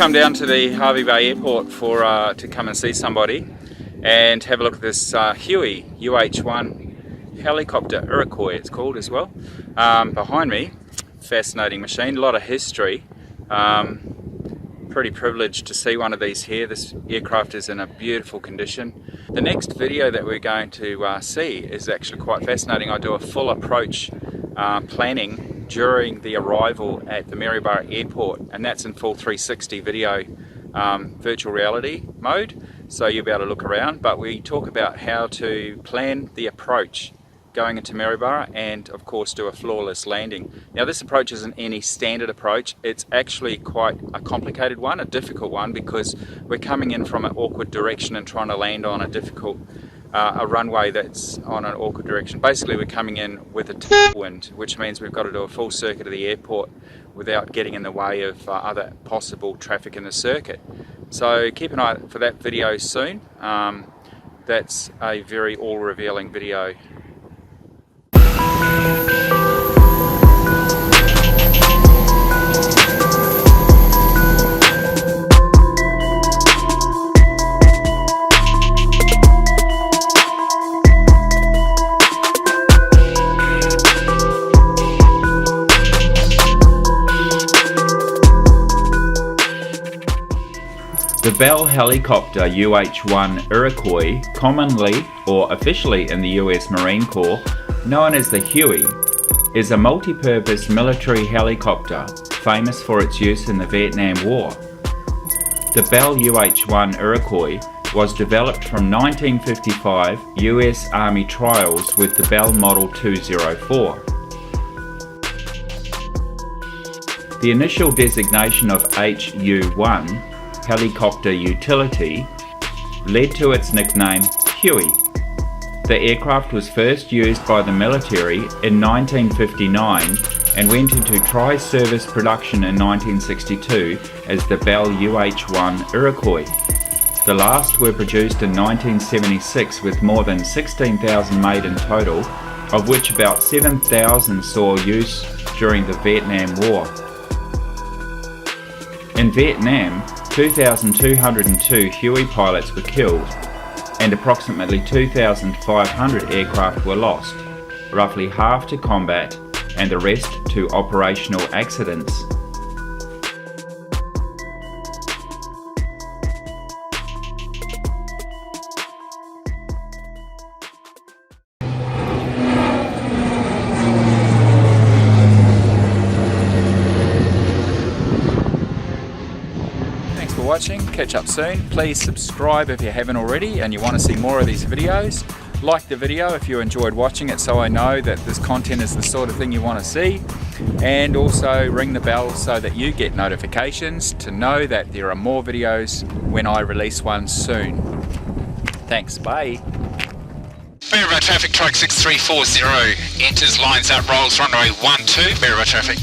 come down to the Hervey Bay Airport for to come and see somebody and have a look at this Huey UH-1 helicopter, Iroquois it's called as well. Behind me, fascinating machine, a lot of history. Pretty privileged to see one of these here. This aircraft is in a beautiful condition. The next video that we're going to see is actually quite fascinating. I do a full approach planning during the arrival at the Maryborough Airport, and that's in full 360 video virtual reality mode, so you'll be able to look around. But we talk about how to plan the approach going into Maryborough and of course do a flawless landing. Now this approach isn't any standard approach, it's actually quite a complicated one, a difficult one, because we're coming in from an awkward direction and trying to land on a difficult a runway that's on an awkward direction. Basically we're coming in with a tailwind, which means we've got to do a full circuit of the airport without getting in the way of other possible traffic in the circuit. So keep an eye out for that video soon. That's a very all-revealing video. The Bell helicopter UH-1 Iroquois, commonly or officially in the US Marine Corps known as the Huey, is a multi-purpose military helicopter famous for its use in the Vietnam War. The Bell UH-1 Iroquois was developed from 1955 US Army trials with the Bell Model 204. The initial designation of HU-1, Helicopter Utility, led to its nickname Huey. The aircraft was first used by the military in 1959 and went into tri-service production in 1962 as the Bell UH-1 Iroquois. The last were produced in 1976 with more than 16,000 made in total, of which about 7,000 saw use during the Vietnam War. In Vietnam, 2,202 Huey pilots were killed and approximately 2,500 aircraft were lost, roughly half to combat and the rest to operational accidents. Watching, catch up soon. Please subscribe if you haven't already and you want to see more of these videos. Like the video if you enjoyed watching it, so I know that this content is the sort of thing you want to see, and also ring the bell so that you get notifications to know that there are more videos when I release one soon. Thanks, bye. Maryborough traffic, truck 6340 enters, lines up, rolls runway 12, Maryborough traffic.